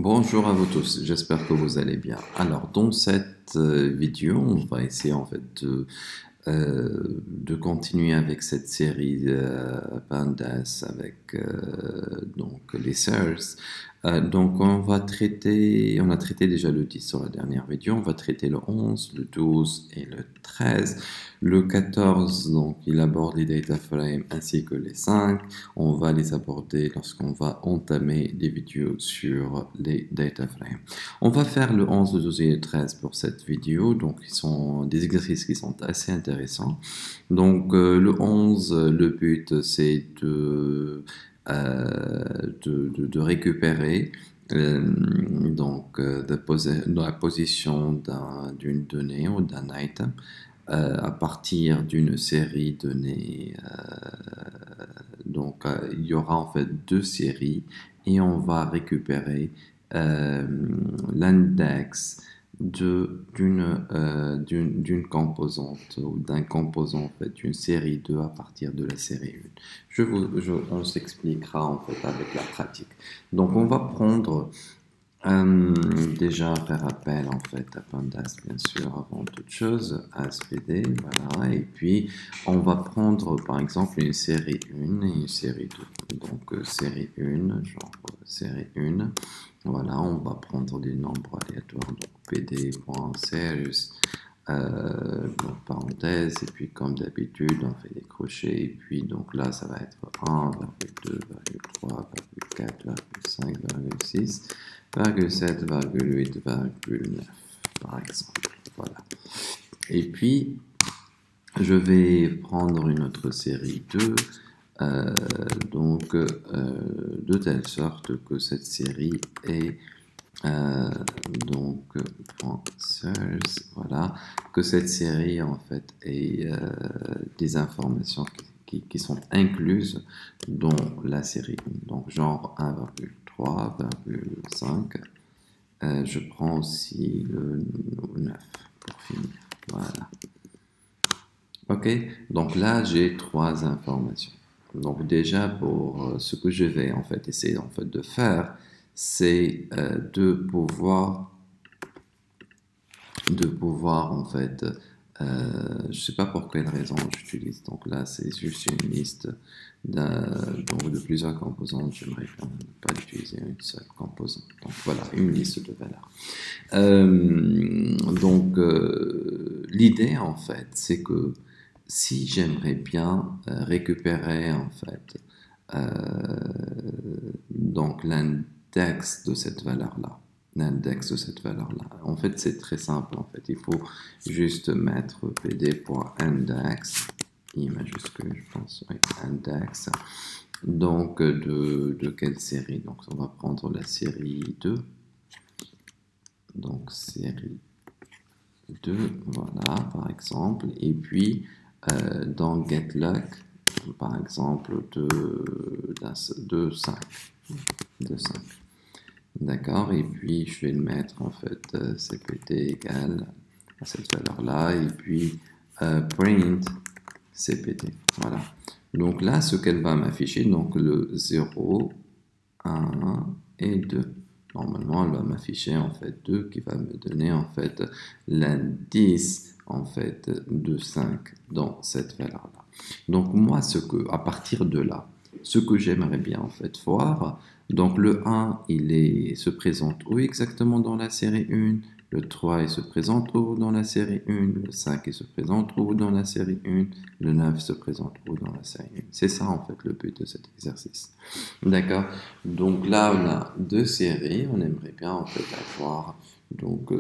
Bonjour à vous tous, j'espère que vous allez bien. Alors, dans cette vidéo, on va essayer en fait de continuer avec cette série Pandas avec donc les SERS. Donc, on a traité déjà le 10 sur la dernière vidéo, on va traiter le 11, le 12 et le 13. Le 14, donc, il aborde les data frames ainsi que les 5. On va les aborder lorsqu'on va entamer des vidéos sur les data frames. On va faire le 11, le 12 et le 13 pour cette vidéo. Donc, ils sont des exercices qui sont assez intéressants. Donc, le 11, le but, c'est de récupérer la position d'une donnée ou d'un item à partir d'une série donnée. Il y aura en fait deux séries et on va récupérer l'index d'une composante ou d'un composant en fait d'une série 2 à partir de la série 1. On s'expliquera en fait avec la pratique. Donc on va prendre déjà faire appel en fait à Pandas bien sûr avant toute chose, à SPD, voilà, et puis on va prendre par exemple une série 1 et une série 2. Donc série 1, genre série 1, voilà, on va prendre des nombres aléatoires, donc pd.series, donc parenthèse, et puis comme d'habitude on fait des crochets, et puis donc là ça va être 1, 2, 3, 4, 5, 6, 7, 8, 9 par exemple, voilà. Et puis je vais prendre une autre série 2, de telle sorte que cette série est voilà, que cette série en fait ait des informations qui sont incluses dans la série 1. Donc genre 1,3, 1,5. Je prends aussi le 9 pour finir. Voilà. Ok, donc là j'ai trois informations. Donc déjà pour ce que je vais en fait essayer en fait de faire, c'est de pouvoir en fait, je sais pas pour quelle raison j'utilise. Donc là c'est juste une liste de plusieurs composantes. J'aimerais quand même pas utiliser une seule composante. Donc voilà, une liste de valeurs. L'idée en fait, c'est que si j'aimerais bien récupérer en fait donc l'index de cette valeur-là, en fait c'est très simple en fait, il faut juste mettre pd.index, i majuscule je pense, oui, index, donc de quelle série, donc on va prendre la série 2, donc série 2, voilà, par exemple, et puis dans getLock, par exemple, de 5. D'accord, et puis je vais le mettre en fait, cpt égale à cette valeur-là, et puis print cpt, voilà. Donc là, ce qu'elle va m'afficher, donc le 0, 1 et 2. Normalement, elle va m'afficher en fait 2 qui va me donner en fait l'indice en fait de 5 dans cette valeur-là. Donc moi, à partir de là, ce que j'aimerais bien en fait voir, donc le 1, se présente où exactement dans la série 1, le 3, il se présente où dans la série 1, le 5, il se présente où dans la série 1, le 9 se présente où dans la série 1. C'est ça en fait le but de cet exercice. D'accord. Donc là, on a deux séries. On aimerait bien en fait avoir donc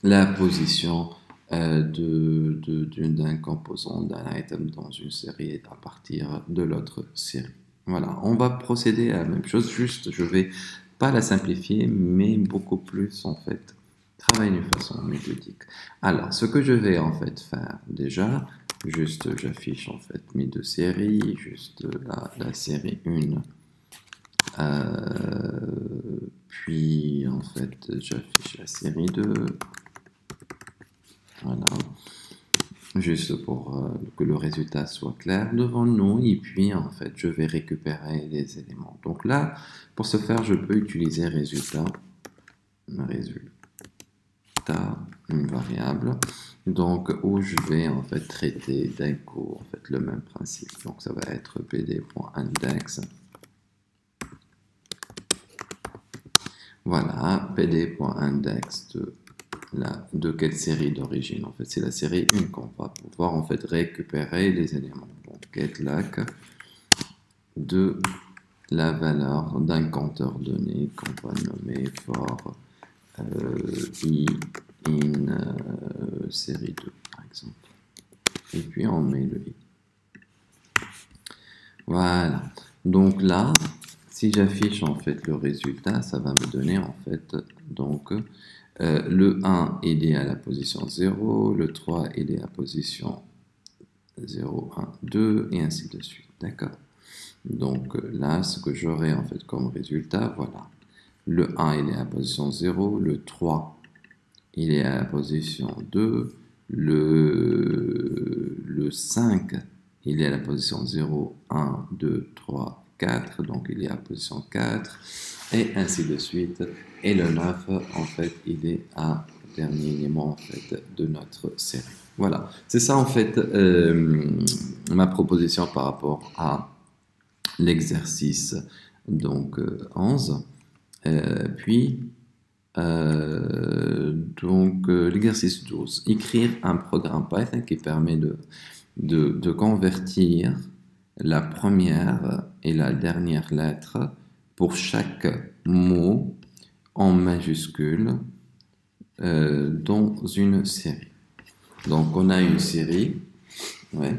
la position d'un composant, d'un item dans une série à partir de l'autre série. Voilà. On va procéder à la même chose. Juste, je vais pas la simplifier, mais beaucoup plus en fait travailler d'une façon méthodique. Alors, ce que je vais en fait faire déjà. Juste, j'affiche en fait mes deux séries, juste la série 1. Puis en fait, j'affiche la série 2. Voilà. juste pour que le résultat soit clair devant nous, et puis en fait je vais récupérer les éléments. Donc là, pour ce faire, je peux utiliser résultat, une variable, donc où je vais en fait traiter d'un coup en fait le même principe. Donc ça va être pd.index. Voilà, pd.index de quelle série d'origine? En fait, c'est la série 1 qu'on va pouvoir en fait récupérer les éléments. Donc, getLac de la valeur d'un compteur donné qu'on va nommer for i in série 2, par exemple. Et puis, on met le i. Voilà. Donc là, si j'affiche en fait le résultat, ça va me donner en fait donc le 1 il est à la position 0, le 3 il est à la position 0, 1, 2 et ainsi de suite. D'accord? Donc là, ce que j'aurai en fait comme résultat, voilà. Le 1 il est à la position 0, le 3 il est à la position 2, le 5 il est à la position 0, 1, 2, 3, 4, donc il est à la position 4, et ainsi de suite. Et le 9, en fait, il est à dernier élément en fait, de notre série. Voilà, c'est ça en fait ma proposition par rapport à l'exercice donc 11. L'exercice 12, écrire un programme Python qui permet de convertir la première et la dernière lettre pour chaque mot en majuscule dans une série. Donc on a une série, ouais,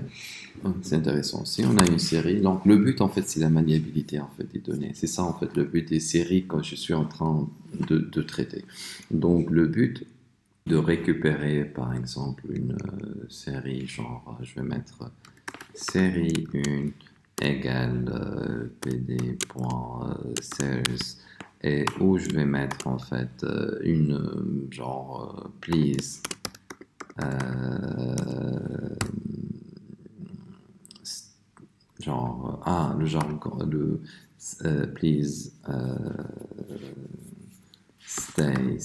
c'est intéressant aussi, on a une série. Donc le but en fait c'est la maniabilité en fait des données. C'est ça en fait le but des séries quand je suis en train de traiter. Donc le but de récupérer par exemple une série genre, je vais mettre série 1 égale pd.sales et où je vais mettre en fait une genre please genre le genre de please stay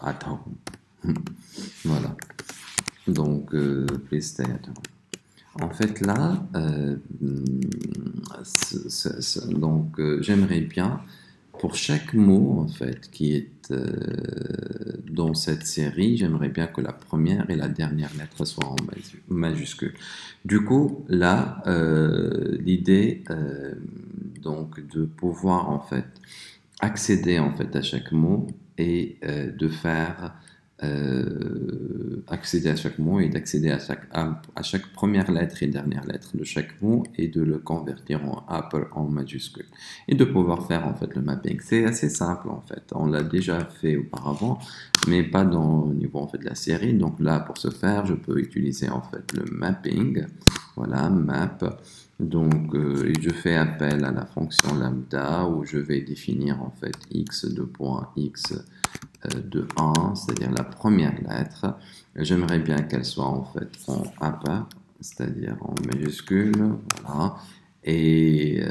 at home. Voilà, donc please stay at home. En fait là donc j'aimerais bien pour chaque mot en fait qui est dans cette série, j'aimerais bien que la première et la dernière lettre soient en majuscule. Du coup, là, l'idée donc de pouvoir en fait accéder en fait à chaque mot et de faire accéder à chaque mot et d'accéder à chaque première lettre et dernière lettre de chaque mot et de le convertir en majuscule et de pouvoir faire en fait le mapping. C'est assez simple en fait, on l'a déjà fait auparavant mais pas au niveau en fait de la série. Donc là pour ce faire je peux utiliser en fait le mapping, voilà, map. Donc je fais appel à la fonction lambda où je vais définir en fait x de point x de 1, c'est-à-dire la première lettre. J'aimerais bien qu'elle soit en fait en upper, c'est-à-dire en majuscule, voilà. Et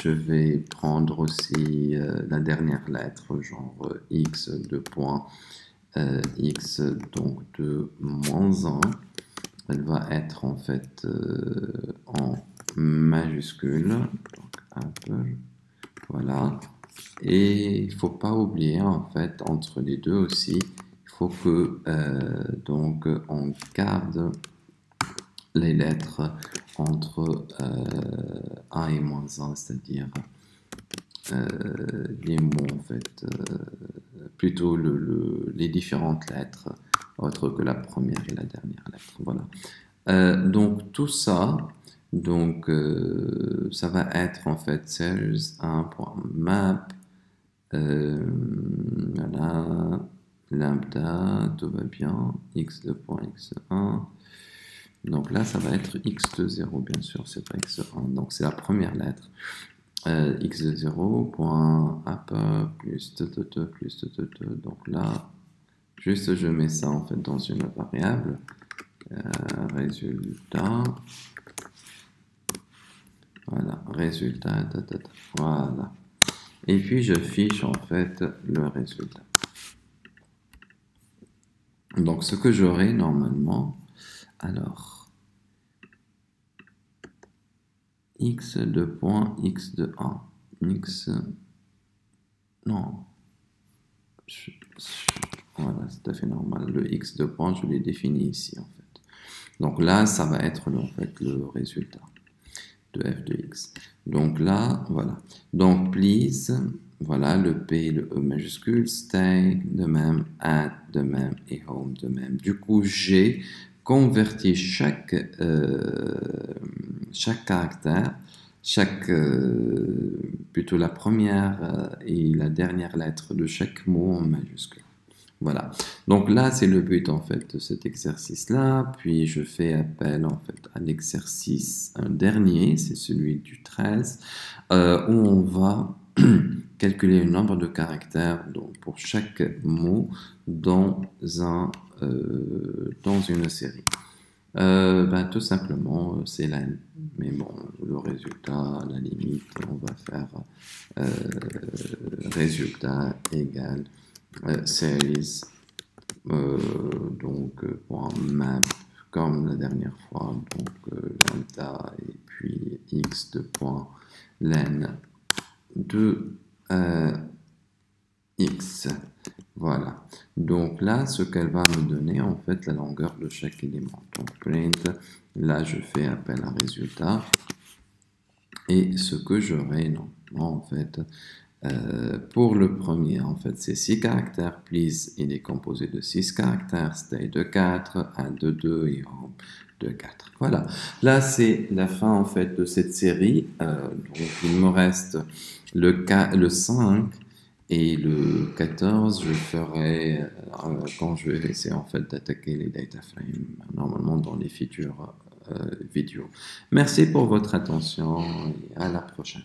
je vais prendre aussi la dernière lettre, genre x de point x donc de moins 1. Elle va être en fait en majuscule, donc upper, voilà. Et il ne faut pas oublier en fait entre les deux aussi, il faut que donc on garde les lettres entre 1 et moins 1, c'est-à-dire les mots en fait, plutôt les différentes lettres autres que la première et la dernière lettre. Voilà. Donc tout ça, donc ça va être en fait sales 1.map. Voilà, lambda, tout va bien, x de point x1. Donc là, ça va être x de 0, bien sûr, c'est pas x1. Donc c'est la première lettre. X de 0, point upper, plus plus. Donc là, juste je mets ça en fait dans une variable. résultat. Voilà, résultat, voilà. Et puis je fiche en fait le résultat. Donc ce que j'aurai normalement, alors, x de point, x de 1, x, non, voilà, c'est tout à fait normal. Le x de point, je l'ai défini ici en fait. Donc là, ça va être en fait le résultat de f de x. Donc là, voilà. Donc please, voilà, le P, le E majuscule, stay de même, add de même et home de même. Du coup, j'ai converti chaque caractère, plutôt la première et la dernière lettre de chaque mot en majuscule. Voilà. Donc là, c'est le but en fait de cet exercice-là. Puis je fais appel en fait à l'exercice dernier, c'est celui du 13, où on va calculer le nombre de caractères donc, pour chaque mot dans une série. Tout simplement, c'est la n. Mais bon, le résultat, à la limite, on va faire résultat égal series, .map comme la dernière fois, donc lambda et puis x de point len de x. Voilà. Donc là, ce qu'elle va me donner, en fait, la longueur de chaque élément. Donc print, là, je fais appel à résultat. Et ce que j'aurai, normalement, en fait, pour le premier, en fait, c'est 6 caractères. Please, il est composé de 6 caractères. Stay de 4, add de 2 et home de 4. Voilà. Là, c'est la fin, en fait, de cette série. Donc, il me reste le 5 et le 14. Je ferai, quand je vais essayer, en fait, d'attaquer les data frames, normalement, dans les futures vidéos. Merci pour votre attention et à la prochaine.